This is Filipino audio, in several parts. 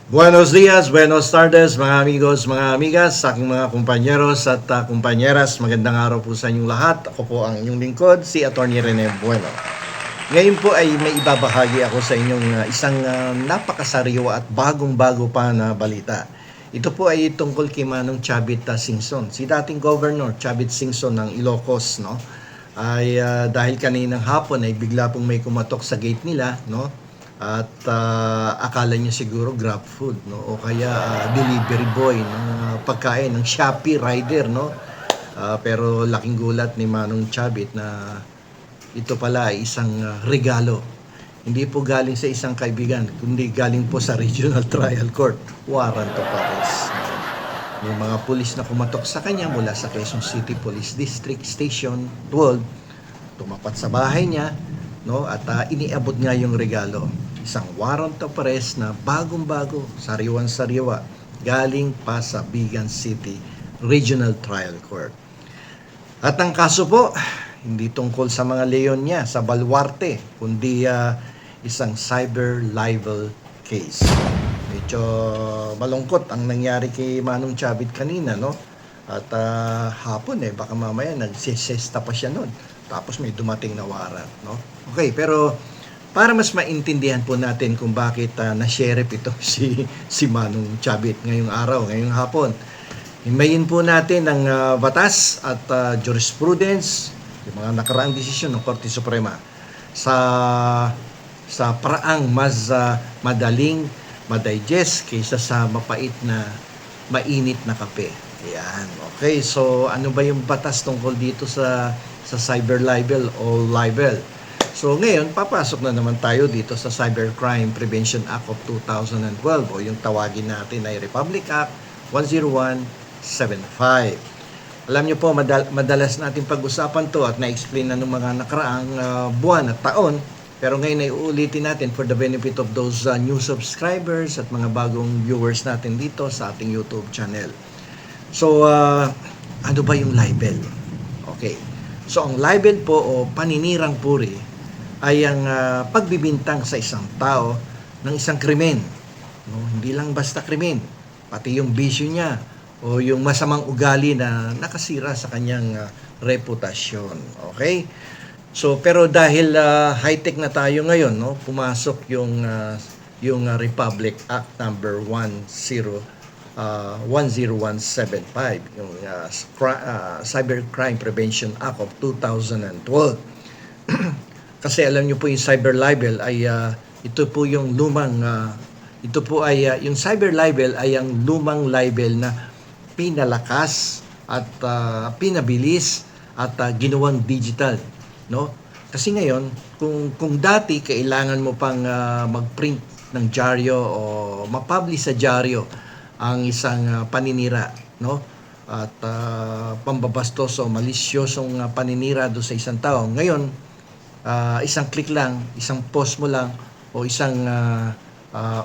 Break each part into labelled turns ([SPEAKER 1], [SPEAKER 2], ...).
[SPEAKER 1] Buenos dias, buenos tardes mga amigos, mga amigas, sa aking mga kumpanyeros at kumpanyeras. Magandang araw po sa inyong lahat. Ako po ang inyong lingkod, si Atty. Rene Bueno. Ngayon po ay may ibabahagi ako sa inyong isang napakasariwa at bagong-bago pa na balita. Ito po ay tungkol kay Manong Chavit Singson, si dating Governor Chavit Singson ng Ilocos, no? Ay dahil kaninang hapon ay bigla pong may kumatok sa gate nila, no? At akala niya siguro grab food, no, o kaya delivery boy ng pagkain ng Shopee rider, no. Pero laking gulat ni Manong Chavit na ito pala ay isang regalo. Hindi po galing sa isang kaibigan, kundi galing po sa Regional Trial Court, warrant of arrest. May mga pulis na kumatok sa kanya mula sa Quezon City Police District Station 12, tumapat sa bahay niya, no, at iniabot nga yung regalo, isang warrant of arrest na bagong-bago, sariwan-sariwa, galing pa sa Bigan City Regional Trial Court. At ang kaso po, hindi tungkol sa mga leon niya sa Baluarte, kundi isang cyber libel case. Medyo malungkot ang nangyari kay Manong Chavit kanina, no? At hapon baka mamaya nagsisesta pa siya noon. Tapos may dumating na warrant, no? Okay, pero para mas maintindihan po natin kung bakit na-sheriff ito si Manong Chavit ngayong araw, ngayong hapon. Himayin po natin ang batas at jurisprudence, yung mga nakaraang desisyon ng Korte Suprema sa paraang mas madaling madigest kaysa sa mapait na mainit na kape. Ayan. Okay, so ano ba yung batas tungkol dito sa cyber libel o libel? So ngayon, papasok na naman tayo dito sa Cybercrime Prevention Act of 2012 o yung tawagin natin ay Republic Act 10175. Alam niyo po, madalas natin pag-usapan to at na-explain na ng mga nakaraang buwan at taon. Pero ngayon ay uulitin natin for the benefit of those new subscribers at mga bagong viewers natin dito sa ating YouTube channel. So, ano ba yung libel? Okay. So, ang libel po o paninirang puri ay ang pagbibintang sa isang tao ng isang krimen. No? Hindi lang basta krimen, pati yung bisyo niya o yung masamang ugali na nakasira sa kanyang reputasyon. Okay? So, pero dahil high-tech na tayo ngayon, no, pumasok yung Republic Act number 10175, yung Cybercrime Prevention Act of 2012. Kasi alam niyo po yung cyber libel ay ito po yung lumang yung cyber libel ay ang lumang libel na pinalakas at pinabilis at ginawang digital, no? Kasi ngayon, kung dati kailangan mo pang mag-print ng dyaryo o ma-publish sa dyaryo ang isang paninira, no? At pambabastos o malisyosong paninira do sa isang tao. Ngayon, isang click lang, isang post mo lang o isang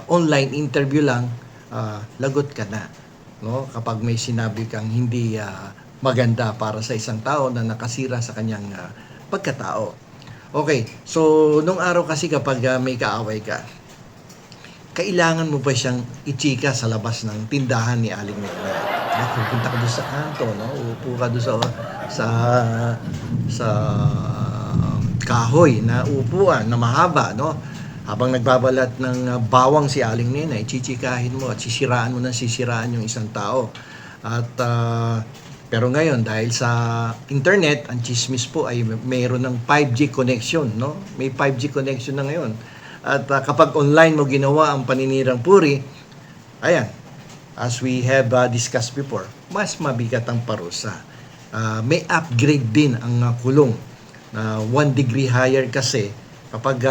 [SPEAKER 1] online interview lang, lagot ka na, no? Kapag may sinabi kang hindi maganda para sa isang tao na nakasira sa kanyang pagkatao. Okay, so nung araw kasi kapag may kaaway ka, kailangan mo pa siyang ichika sa labas ng tindahan ni Aling Nena. Pupunta ka doon sa kanto, no? Uupo ka doon sa kahoy na upuan na mahaba, no? Habang nagbabalat ng bawang si Aling Nena, ichichikahin mo at sisiraan yung isang tao. At pero ngayon, dahil sa internet, ang chismis po ay mayroon ng 5G connection, no? May 5G connection na ngayon. At kapag online mo ginawa ang paninirang puri, ayan, as we have discussed before, mas mabigat ang parusa. May upgrade din ang kulong. 1 degree higher kasi kapag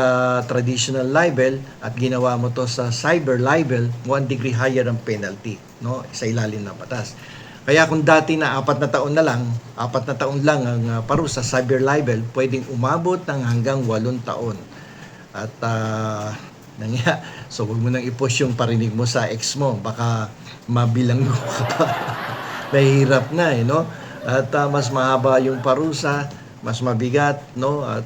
[SPEAKER 1] traditional libel at ginawa mo to sa cyber libel, 1 degree higher ang penalty, no? Sa ilalim ng batas. Kaya kung dati na 4 na taon lang ang parusa sa cyber libel, pwedeng umabot ng hanggang 8 taon. At so wag mo nang i-push yung parinig mo sa ex mo, baka mabilang mo ka pa. Nahihirap na no? At mas mahaba yung parusa mas mabigat, no? At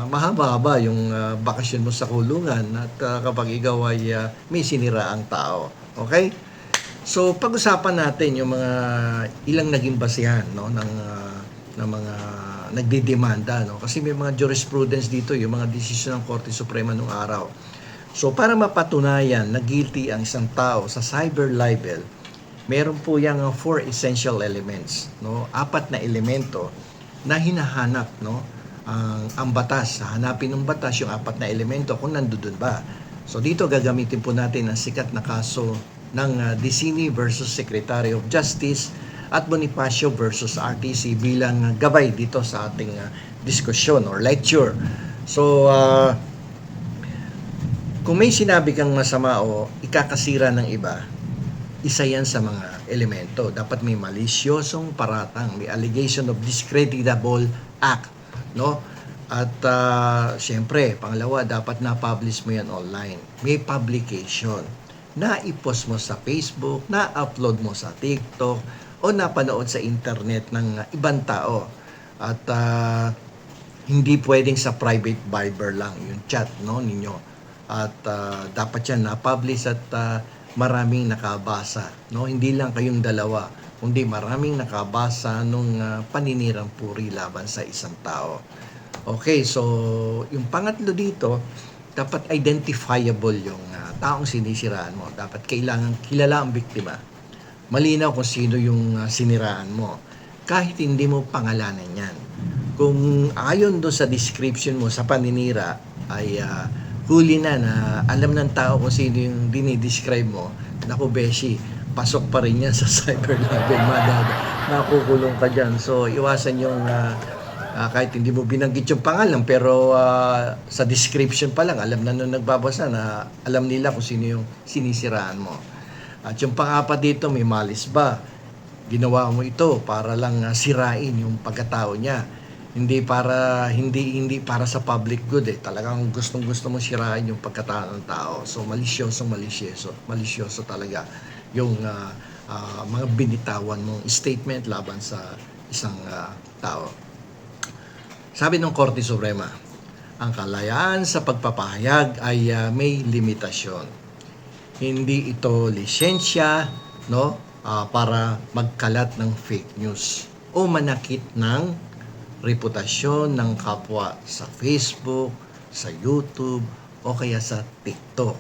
[SPEAKER 1] mahaba-haba yung bakasyon mo sa kulungan at kapag ikaw ay may siniraang tao. Okay? So, pag-usapan natin yung mga ilang naging basihan, no, ng mga nagdidemanda, no? Kasi may mga jurisprudence dito, yung mga desisyon ng Korte Suprema nung araw. So, para mapatunayan na guilty ang isang tao sa cyber libel, meron po yang 4 essential elements, no? 4 na elemento na hinahanap, no? Ang batas, hanapin ng batas yung 4 na elemento kung nandoon ba. So dito gagamitin po natin ang sikat na kaso ng Dicini versus Secretary of Justice at Bonifacio versus RTC bilang gabay dito sa ating diskusyon or lecture. So kung may sinabi kang masama o ikakasira ng iba, isa yan sa mga elemento. Dapat may malisyosong paratang, may allegation of discreditable act, no? At syempre, pangalawa, dapat na-publish mo yan online. May publication. Na-i-post mo sa Facebook, na-upload mo sa TikTok, o napanood sa internet ng ibang tao. At hindi pwedeng sa private Viber lang yung chat, no, ninyo. At dapat yan na-publish at maraming nakabasa, no? Hindi lang kayong dalawa, kundi maraming nakabasa nung paninirang puri laban sa isang tao. Okay, so yung pangatlo dito, dapat identifiable yung taong sinisiraan mo. Dapat kailangan kilala ang biktima. Malinaw kung sino yung siniraan mo. Kahit hindi mo pangalanan yan. Kung ayon doon sa description mo sa paninira ay huli na alam ng tao kung sino yung dinidescribe mo, naku beshi, pasok pa rin yan sa cyber libel, makukulong ka dyan. So iwasan yung kahit hindi mo binanggit yung pangalan, pero sa description pa lang, alam na nung nagbabasa na alam nila kung sino yung sinisiraan mo. At yung pang-apat dito, may malis ba? Ginawa mo ito para lang sirain yung pagkatao niya. Hindi para sa public good Talagang gustong-gusto mo sirain yung pagkatao ng tao. So malisyoso talaga yung mga binitawan mong statement laban sa isang tao. Sabi ng Korte Suprema, ang kalayaan sa pagpapahayag ay may limitasyon. Hindi ito lisensya, no, para magkalat ng fake news o manakit ng reputasyon ng kapwa sa Facebook, sa YouTube, o kaya sa TikTok.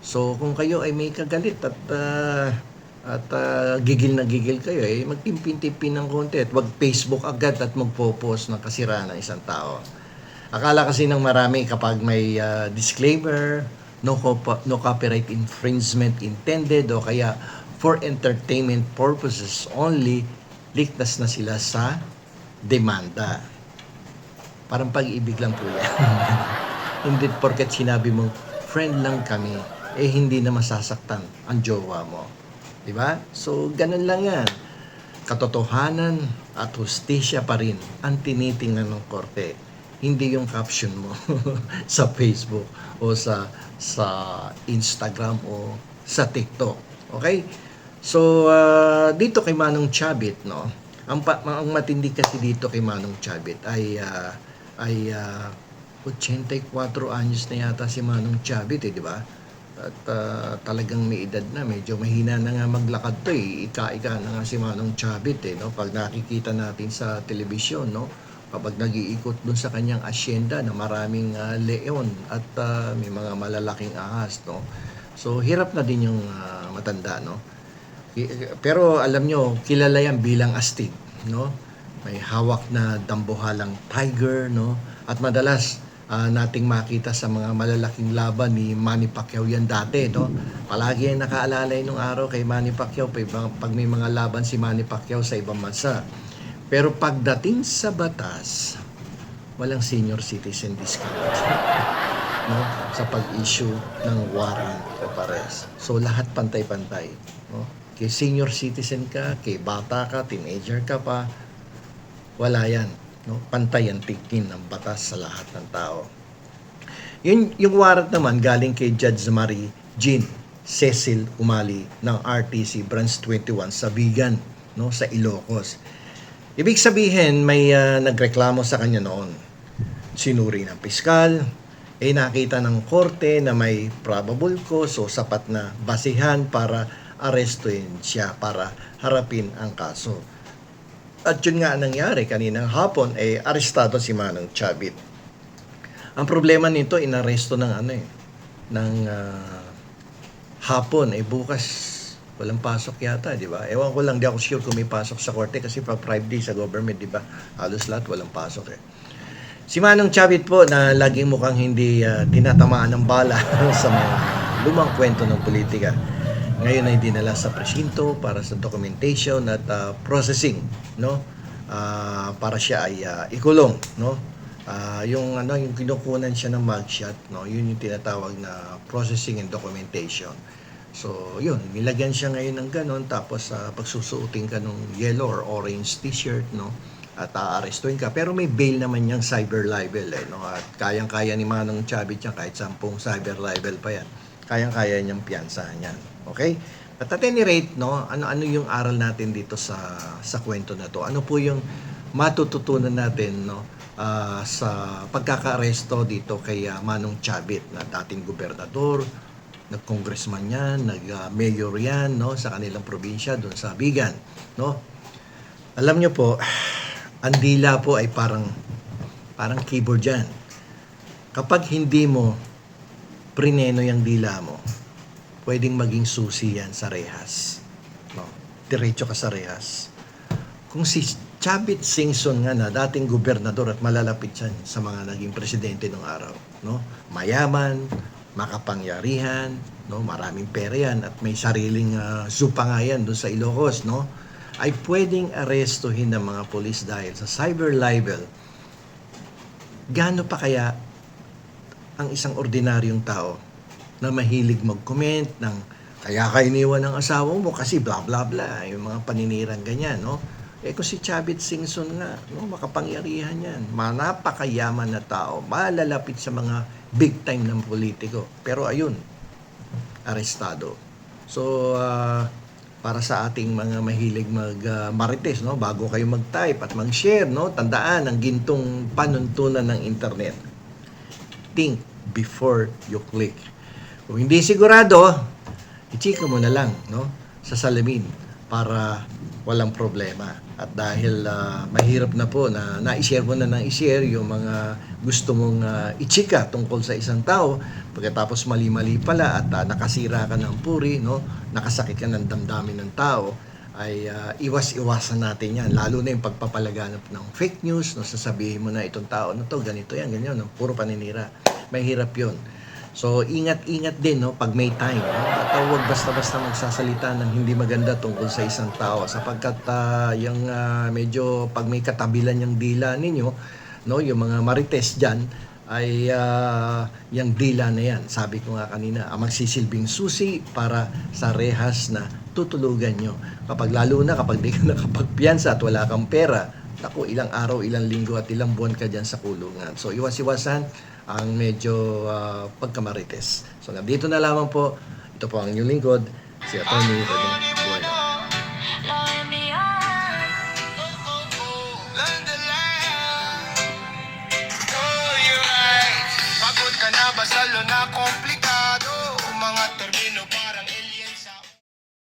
[SPEAKER 1] So, kung kayo ay may kagalit at gigil na gigil kayo, magtimpin-timpin ng konti at wag Facebook agad at magpo-post ng kasiraan ng isang tao. Akala kasi ng marami kapag may disclaimer, no copyright infringement intended, o kaya for entertainment purposes only, ligtas na sila sa demanda. Parang pag-ibig lang po yan. Hindi porket sinabi mo, friend lang kami, hindi na masasaktan ang jowa mo. Diba? So, ganun lang yan. Katotohanan at hustisya pa rin ang tinitingnan ng korte. Hindi yung caption mo sa Facebook o sa Instagram o sa TikTok. Okay? So, dito kay Manong Chabit, no? Ang matindi kasi dito kay Manong Chabit ay 84 anyos na yata si Manong Chabit, di ba? At talagang may edad na, medyo mahina na nga maglakad to Ika-ika na nga si Manong Chabit no? Pag nakikita natin sa telebisyon, no? Kapag nag-iikot dun sa kanyang asyenda na maraming leon at may mga malalaking ahas, no? So hirap na din yung matanda, no? Pero alam nyo, kilala yan bilang astig, no? May hawak na dambuhalang tiger, no? At madalas nating makita sa mga malalaking laban ni Manny Pacquiao yan dati, no? Palagi ay nakaalalay nung araw kay Manny Pacquiao pag may mga laban si Manny Pacquiao sa ibang bansa. Pero pagdating sa batas, walang senior citizen discount, no? Sa pag-issue ng warrant of arrest. So lahat pantay-pantay, no? Kay senior citizen ka, kay bata ka, teenager ka pa, wala yan, no? Pantay ang tingin ng batas sa lahat ng tao. Yung warrant naman galing kay Judge Marie Jean Cecil Umali ng RTC Branch 21 sa Vigan, no, sa Ilocos. Ibig sabihin, may nagreklamo sa kanya noon. Sinuri ng piskal, nakita ng korte na may probable cause o sapat na basihan para arestuin siya para harapin ang kaso. At yun nga nangyari kaninang hapon, arestado si Manong Chavit. Ang problema nito, inaresto ng hapon, bukas walang pasok yata, di ba? Ewan ko lang, di ako sure kung may pasok sa korte kasi pa 5 days sa government, di ba? Halos lahat walang pasok Si Manong Chavit po na laging mukhang hindi tinatamaan ng bala sa mga lumang kwento ng politika. Ngayon ay dinala sa presinto para sa documentation at processing, no? Para siya ay ikulong, no? Yung kinukunan siya ng mugshot, no? Yun yung tinatawag na processing and documentation. So, yun, nilagyan siya ngayon ng ganon, tapos pagsusuotin ka ng yellow or orange t-shirt, no? At aarestuin ka. Pero may bail naman niyang cyber libel, no? At kayang-kaya ni Manong Chavit yan, kahit 10 cyber libel pa yan. Kayang-kaya niyang piyansahan yan. Okay? At at any rate, no, ano yung aral natin dito sa kwento na to? Ano po yung matututunan natin, no, sa pagkaka-aresto dito kay Manong Chavit na dating gobernador, nag-congressman yan, nag-mayor yan, no, sa kanilang probinsya doon sa Bigan, no. Alam nyo po, ang dila po ay parang keyboard yan. Kapag hindi mo prineno yung dila mo, pwedeng maging susi yan sa rehas, no. Diretso ka sa rehas. Kung si Chavit Singson nga na dating gobernador at malalapit siya sa mga naging presidente ng araw, no, mayaman, makapangyarihan, no, maraming pera yan at may sariling zoo pa nga yan doon sa Ilocos, no, ay pwedeng arestuhin ng mga polis dahil sa cyber libel. Gaano pa kaya ang isang ordinaryong tao na mahilig mag-comment ng kaya ka iniwan ng asawa mo kasi bla bla bla, yung mga paninirang ganyan, no? Kung si Chavit Singson nga, no, makapangyarihan yan, napakayaman na tao, malalapit sa mga big time ng politiko. Pero ayun, arestado. So, para sa ating mga mahilig marites, no, bago kayo mag-type at mag-share, no, tandaan ang gintong panuntunan ng internet. Think before you click. Kung hindi sigurado, i-chika mo na lang, no, sa salamin para walang problema. At dahil mahirap na po na na-share mo na i-share yung mga gusto mong i-chika tungkol sa isang tao, pagkatapos mali-mali pala at nakasira ka ng puri, no, nakasakit ka ng damdamin ng tao, ay iwas-iwasan natin yan. Lalo na yung pagpapalaganap ng fake news, no, sasabihin mo na itong tao na to, ganito yan, ganyan, no, puro paninira. Mahirap yun. So, ingat-ingat din, no, pag may time. No? At huwag basta-basta magsasalita ng hindi maganda tungkol sa isang tao. Sapagkat medyo pag may katabilan yung dila ninyo, no, yung mga marites dyan, ay yung dila na yan. Sabi ko nga kanina, magsisilbing susi para sa rehas na tutulugan nyo. Lalo na kapag di ka nakapagpiyansa at wala kang pera, naku, ilang araw, ilang linggo at ilang buwan ka dyan sa kulungan. So, iwas-iwasan ang medyo pagkamarites. So, nandito na lamang po. Ito po ang inyong lingkod, si Atty. Rene